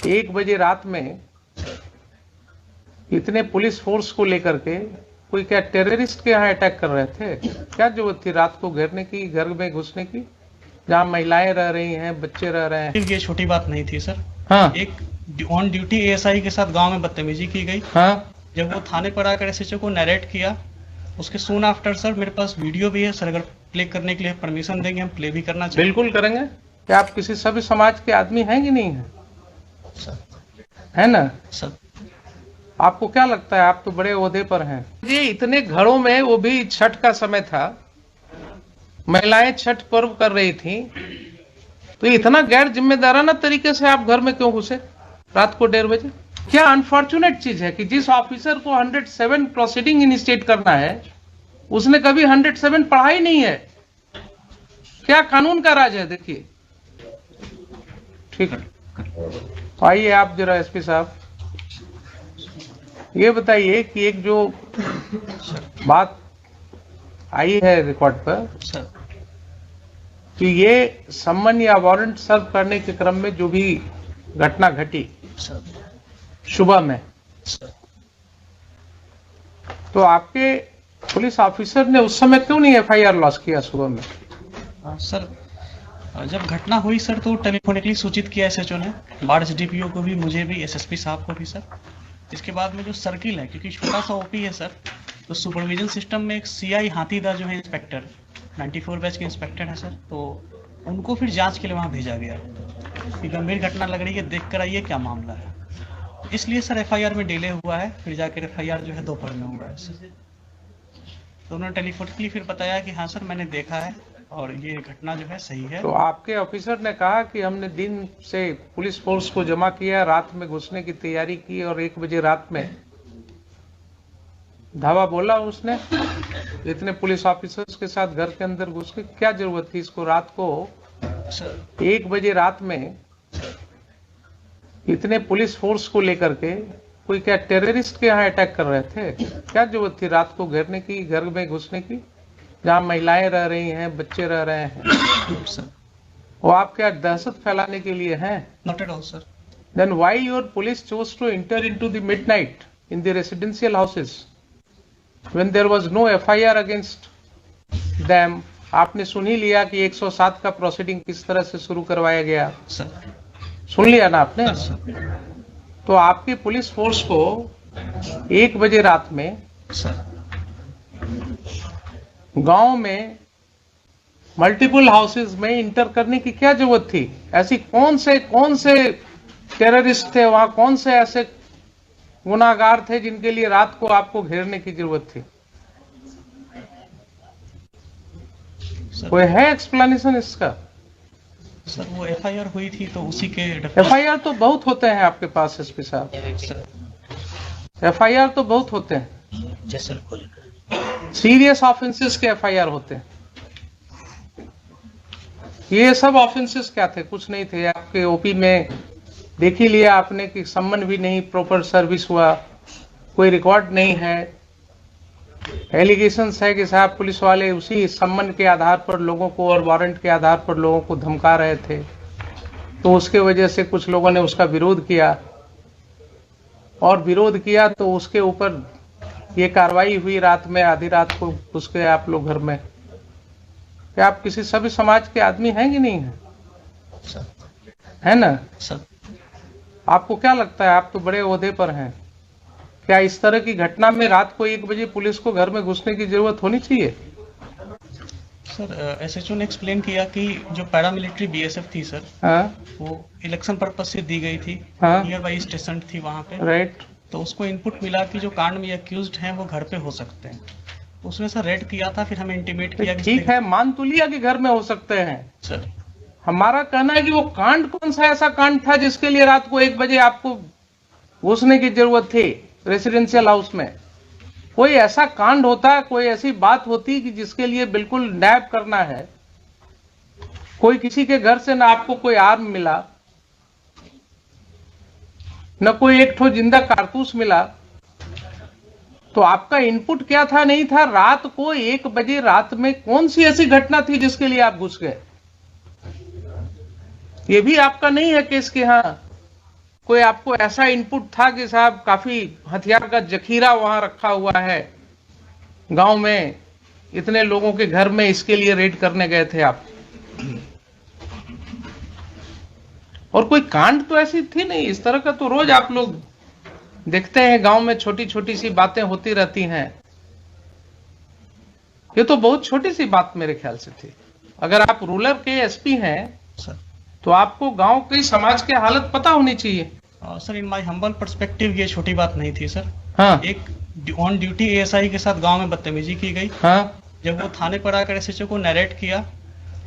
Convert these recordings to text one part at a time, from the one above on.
1 बजे रात में इतने पुलिस फोर्स को लेकर के कोई क्या टेररिस्ट के यहाँ अटैक कर रहे थे? क्या जरूरत थी रात को घेरने की, घर में घुसने की, जहाँ महिलाएं रह रही हैं, बच्चे रह रहे हैं? ये छोटी बात नहीं थी सर। हाँ, एक ऑन ड्यूटी एएसआई के साथ गांव में बदतमीजी की गई। हाँ, जब वो थाने पर आकर एसएचओ को नरेट किया, उसके सून आफ्टर सर मेरे पास वीडियो भी है सर। अगर प्ले करने के लिए परमिशन देंगे हम प्ले भी करना चाहिए। बिल्कुल करेंगे। क्या आप किसी सभी समाज के आदमी हैं कि नहीं है? सर है ना? सर आपको क्या लगता है, आप तो बड़े ओहदे पर हैं जी। इतने घरों में, वो भी छठ का समय था, महिलाएं छठ पर्व कर रही थी, तो इतना गैर जिम्मेदाराना तरीके से आप घर में क्यों घुसे रात को 1:30 बजे? क्या अनफॉर्चुनेट चीज है कि जिस ऑफिसर को 107 प्रोसीडिंग इनिशिएट करना है, उसने कभी 107 पढ़ा ही नहीं है। क्या कानून का राज है? देखिए, ठीक है, आइए आप जरा एसपी साहब ये बताइए कि एक जो बात आई है रिकॉर्ड पर सर कि ये सम्मन या वारंट सर्व करने के क्रम में जो भी घटना घटी सर सुबह में, सर तो आपके पुलिस ऑफिसर ने उस समय क्यों नहीं एफआईआर लॉन्च किया सुबह में? सर जब घटना हुई सर तो टेलीफोनिकली सूचित किया एसएचओ ने, बाढ़ एसडीपीओ को भी, मुझे भी, एसएसपी साहब को भी सर। इसके बाद में जो सर्किल है, क्योंकि छोटा सा ओपी है सर, तो सुपरविजन सिस्टम में एक सीआई हाथीदा जो है इंस्पेक्टर 94 बैच के इंस्पेक्टर है सर, तो उनको फिर जांच के लिए वहां भेजा गया कि गंभीर घटना लग रही है, देख कर आइए क्या मामला है। इसलिए सर एफआईआर में डिले हुआ है, फिर जाकर एफआईआर जो है दोपहर में हुआ है सर। तो उन्होंने टेलीफोनिकली फिर बताया कि हाँ सर मैंने देखा है और ये घटना जो है सही है। तो आपके ऑफिसर ने कहा कि हमने दिन से पुलिस फोर्स को जमा किया, रात में घुसने की तैयारी की और 1 बजे रात में धावा बोला उसने, इतने पुलिस ऑफिसर्स के साथ घर के अंदर घुस के? क्या जरूरत थी इसको रात को सर 1 बजे रात में इतने पुलिस फोर्स को लेकर के कोई क्या टेररिस्ट के यहाँ अटैक कर रहे थे? क्या जरूरत थी रात को घेरने की, घर में घुसने की, जहाँ महिलाएं रह रही हैं, बच्चे रह रहे हैं? सर वो आप क्या दहशत फैलाने के लिए हैं? Not at all sir. Then why your police chose to enter into the midnight in the residential houses when there was no FIR against them? आपने सुन ही लिया कि 107 का प्रोसीडिंग किस तरह से शुरू करवाया गया, सर सुन लिया ना आपने? सर तो आपकी पुलिस फोर्स को 1 बजे रात में सर गांव में मल्टीपल हाउसेज में इंटर करने की क्या जरूरत थी? ऐसी कौन से टेररिस्ट थे वहां, कौन से ऐसे गुनाहगार थे जिनके लिए रात को आपको घेरने की जरूरत थी? कोई है एक्सप्लेनेशन इसका? सर वो एफआईआर हुई थी तो उसी के एफआईआर तो बहुत होते हैं आपके पास एसपी साहब, एफआईआर तो बहुत होते हैं, सीरियस ऑफेंसेस के एफआईआर होते हैं। ये सब ऑफेंसेस क्या थे? कुछ नहीं थे। आपके ओपी में देख ही लिया आपने कि सम्मन भी नहीं प्रॉपर सर्विस हुआ, कोई रिकॉर्ड नहीं है। एलिगेशंस है कि साहब पुलिस वाले उसी सम्मन के आधार पर लोगों को और वारंट के आधार पर लोगों को धमका रहे थे, तो उसके वजह से कुछ लोगों ने उसका विरोध किया, और विरोध किया तो उसके ऊपर ये कार्रवाई हुई रात में, आधी रात को घुस गए आप लोग घर में। क्या आप किसी सभी समाज के आदमी हैं कि नहीं है? है ना? सर आपको क्या लगता है, आप तो बड़े ओहदे पर हैं, क्या इस तरह की घटना में रात को 1 बजे पुलिस को घर में घुसने की जरूरत होनी चाहिए? सर एसएचओ ने एक्सप्लेन किया कि जो पैरामिलिट्री बीएसएफ थी सर, हाँ, वो इलेक्शन पर्पज से दी गई थी, हाँ, नियर बाई स्टेशन थी वहां पे, राइट। तो उसको इनपुट मिला कि जो कांड में अक्यूज्ड हैं वो घर पे हो सकते हैं। उसने सर रेड किया था, फिर हमें इंटीमेट किया कि ठीक है, मान तो लिया कि घर में हो सकते हैं। सर हमारा कहना है कि वो कांड कौन सा ऐसा कांड था जिसके लिए रात को 1 बजे आपको घुसने की जरूरत थी रेसिडेंशियल हाउस में? कोई ऐसा कांड होता, कोई ऐसी बात होती कि जिसके लिए बिल्कुल नैब करना है, कोई किसी के घर से ना आपको कोई आर्म मिला, न कोई एक ठो जिंदा कारतूस मिला, तो आपका इनपुट क्या था? नहीं था। रात को 1 बजे रात में कौन सी ऐसी घटना थी जिसके लिए आप घुस गए? ये भी आपका नहीं है केस के? हाँ, कोई आपको ऐसा इनपुट था कि साहब काफी हथियार का जखीरा वहां रखा हुआ है गांव में, इतने लोगों के घर में, इसके लिए रेड करने गए थे आप? और कोई कांड तो ऐसी थी नहीं। इस तरह का तो रोज आप लोग देखते हैं गांव में, छोटी छोटी सी बातें होती रहती हैं। ये तो बहुत छोटी सी बात मेरे ख्याल से थी। अगर आप रूरल के एसपी हैं तो आपको गांव की समाज की हालत पता होनी चाहिए। Sir, in my humble perspective ये छोटी बात नहीं थी सर। हाँ। एक ऑन ड्यूटी एएसआई के साथ गांव में बदतमीजी की गई। हाँ। जब वो थाने पर आकर एसएचओ को नरेट किया,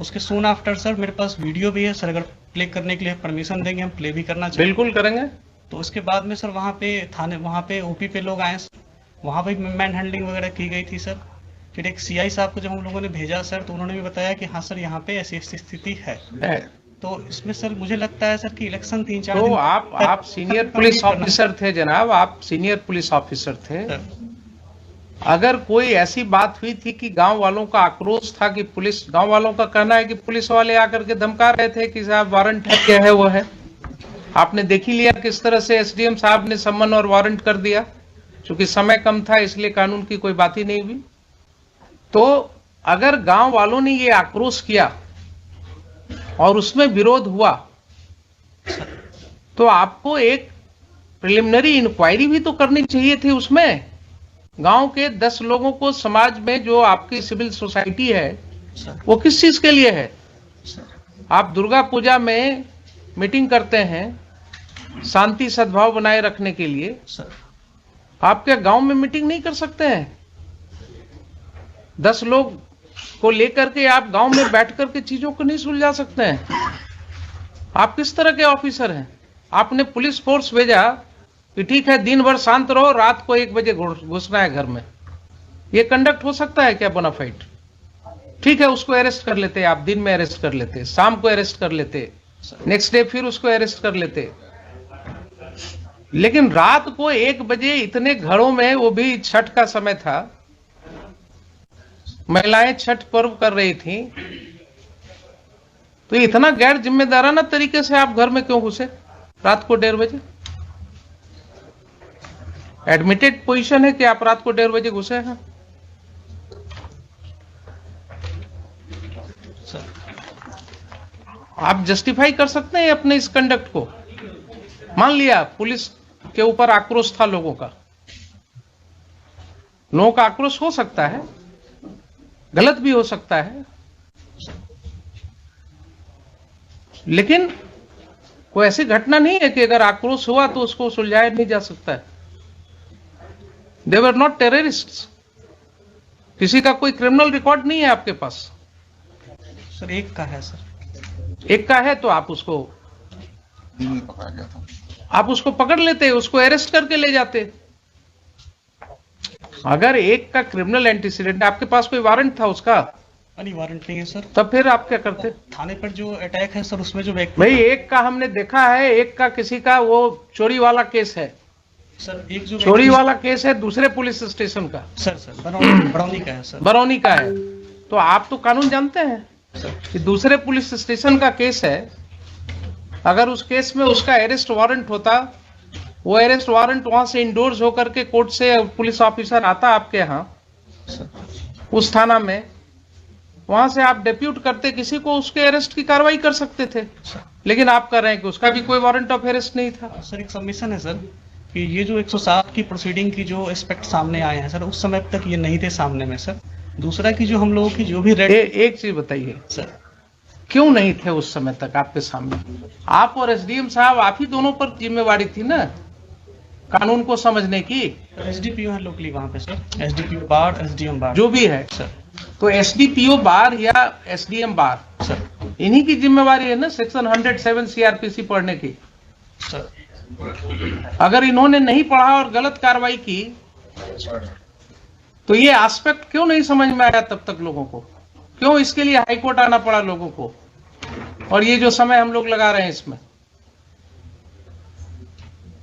उसके सून आफ्टर सर मेरे पास वीडियो भी है सर, अगर प्ले करने के लिए परमिशन देंगे हम प्ले भी करना चाहिए। बिल्कुल करेंगे। तो उसके बाद में सर वहाँ पे थाने, वहाँ पे ओपी पे लोग आए, वहाँ पे मैन हैंडलिंग वगैरह की गई थी सर। फिर एक सीआई साहब को जब हम लोगों ने भेजा सर, तो उन्होंने भी बताया कि हाँ सर यहाँ पे ऐसी स्थिति है। तो इसमें सर मुझे लगता है सर कि इलेक्शन 3-4 तो दिन आप सीनियर पुलिस ऑफिसर थे जनाब, आप सीनियर पुलिस ऑफिसर थे। अगर कोई ऐसी बात हुई थी कि गांव वालों का आक्रोश था कि पुलिस, गांव वालों का कहना है कि पुलिस वाले आकर के धमका रहे थे कि साहब वारंट है, क्या है वो है, आपने देख ही लिया किस तरह से एसडीएम साहब ने सम्मन और वारंट कर दिया। क्योंकि समय कम था इसलिए कानून की कोई बात ही नहीं हुई। तो अगर गांव वालों ने ये आक्रोश किया और उसमें विरोध हुआ तो आपको एक प्रिलिमिनरी इंक्वायरी भी तो करनी चाहिए थी। उसमें गांव के 10 लोगों को, समाज में जो आपकी सिविल सोसाइटी है वो किस चीज के लिए है? आप दुर्गा पूजा में मीटिंग करते हैं शांति सद्भाव बनाए रखने के लिए, आप क्या गांव में मीटिंग नहीं कर सकते हैं? 10 लोग को लेकर के आप गांव में बैठ करके चीजों को नहीं सुलझा सकते हैं? आप किस तरह के ऑफिसर हैं? आपने पुलिस फोर्स भेजा कि ठीक है दिन भर शांत रहो, रात को 1 बजे घुसना है घर में। ये कंडक्ट हो सकता है क्या बोनाफाइड? ठीक है, उसको अरेस्ट कर लेते, आप दिन में अरेस्ट कर लेते, शाम को अरेस्ट कर लेते, नेक्स्ट डे फिर उसको अरेस्ट कर लेते। लेकिन रात को 1 बजे इतने घरों में, वो भी छठ का समय था, महिलाएं छठ पर्व कर रही थी, तो इतना गैर जिम्मेदाराना तरीके से आप घर में क्यों घुसे रात को 1:30 बजे? एडमिटेड पोजीशन है कि आप रात को 1:30 बजे घुसे हैं। आप जस्टिफाई कर सकते हैं अपने इस कंडक्ट को? मान लिया पुलिस के ऊपर आक्रोश था लोगों का, लोगों का आक्रोश हो सकता है, गलत भी हो सकता है, लेकिन कोई ऐसी घटना नहीं है कि अगर आक्रोश हुआ तो उसको सुलझाया नहीं जा सकता है। दे वर नॉट टेररिस्ट्स। किसी का कोई क्रिमिनल रिकॉर्ड नहीं है आपके पास। सर एक का है सर, एक का है तो आप उसको पकड़ लेते, उसको अरेस्ट करके ले जाते। अगर एक का क्रिमिनल एंटीसीडेंट, आपके पास कोई वारंट था उसका? नहीं, वारंट नहीं है सर। तब फिर आप क्या करते? थाने पर जो अटैक है सर, उसमें जो व्यक्ति, भाई एक का हमने देखा है, एक का किसी का वो चोरी वाला केस है सर, एक जो चोरी वाला केस है दूसरे पुलिस स्टेशन का। सर बरौनी का है सर। बरौनी का है। तो आप तो कानून जानते हैं कि दूसरे पुलिस स्टेशन का केस है, अगर उस केस में उसका अरेस्ट वारंट होता, वो अरेस्ट वारंट वहां से इंडोर्स होकर के कोर्ट से पुलिस ऑफिसर आता आपके यहाँ उस थाना में, वहां से आप डिप्यूट करते किसी को, उसके अरेस्ट की कार्रवाई कर सकते थे। लेकिन आप कह रहे हैं कि उसका भी कोई वारंट ऑफ अरेस्ट नहीं था। सर एक सबमिशन है सर कि ये जो 107 की प्रोसीडिंग की जो एस्पेक्ट सामने आए हैं सर, उस समय तक ये नहीं थे सामने में सर। दूसरा कि जो हम लोगों की जो भी रेड, एक चीज बताइए सर, क्यों नहीं थे उस समय तक आपके सामने? आप और एसडीएम साहब, आप ही दोनों पर जिम्मेवारी थी ना कानून को समझने की। एसडीपीओ है लोकली वहाँ पे सर, एसडीपीओ बार, एसडीएम बार, जो भी है सर। तो एसडीपीओ बार या एसडीएम बार सर, इन्हीं की जिम्मेवारी है ना सेक्शन 107 सीआरपीसी पढ़ने की। सर अगर इन्होंने नहीं पढ़ा और गलत कार्रवाई की तो ये एस्पेक्ट क्यों नहीं समझ में आया तब तक लोगों को? क्यों इसके लिए हाईकोर्ट आना पड़ा लोगों को? और ये जो समय हम लोग लगा रहे हैं इसमें,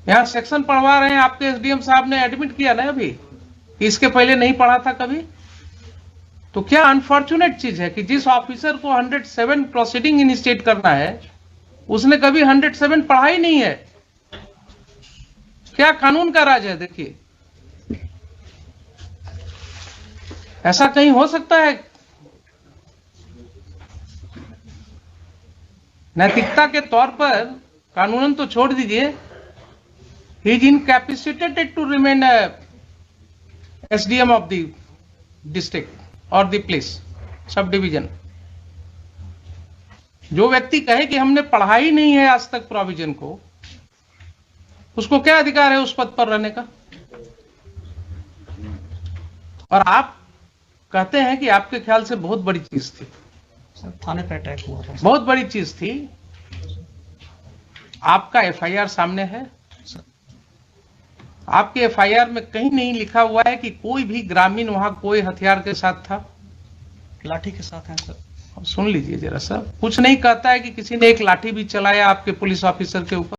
यहां सेक्शन पढ़वा रहे हैं, आपके एसडीएम साहब ने एडमिट किया ना अभी, इसके पहले नहीं पढ़ा था कभी। तो क्या अनफॉर्चुनेट चीज है कि जिस ऑफिसर को 107 प्रोसीडिंग इनिशिएट करना है उसने कभी 107 पढ़ा ही नहीं है। क्या कानून का राज है? देखिए, ऐसा कहीं हो सकता है? नैतिकता के तौर पर कानूनन तो छोड़ दीजिए, he is incapacitated to remain SDM of the district और द प्लेस सब डिवीजन। जो व्यक्ति कहे कि हमने पढ़ा ही नहीं है आज तक प्रोविजन को, उसको क्या अधिकार है उस पद पर रहने का? और आप कहते हैं कि आपके ख्याल से बहुत बड़ी चीज थी। सर थाने पे अटैक हुआ था। बहुत बड़ी चीज थी। आपका एफआईआर सामने है। आपके एफआईआर में कहीं नहीं लिखा हुआ है कि कोई भी ग्रामीण वहां कोई हथियार के साथ था। लाठी के साथ है सर। अब सुन लीजिए जरा सा, कुछ नहीं कहता है कि किसी ने एक लाठी भी चलाया आपके पुलिस ऑफिसर के ऊपर।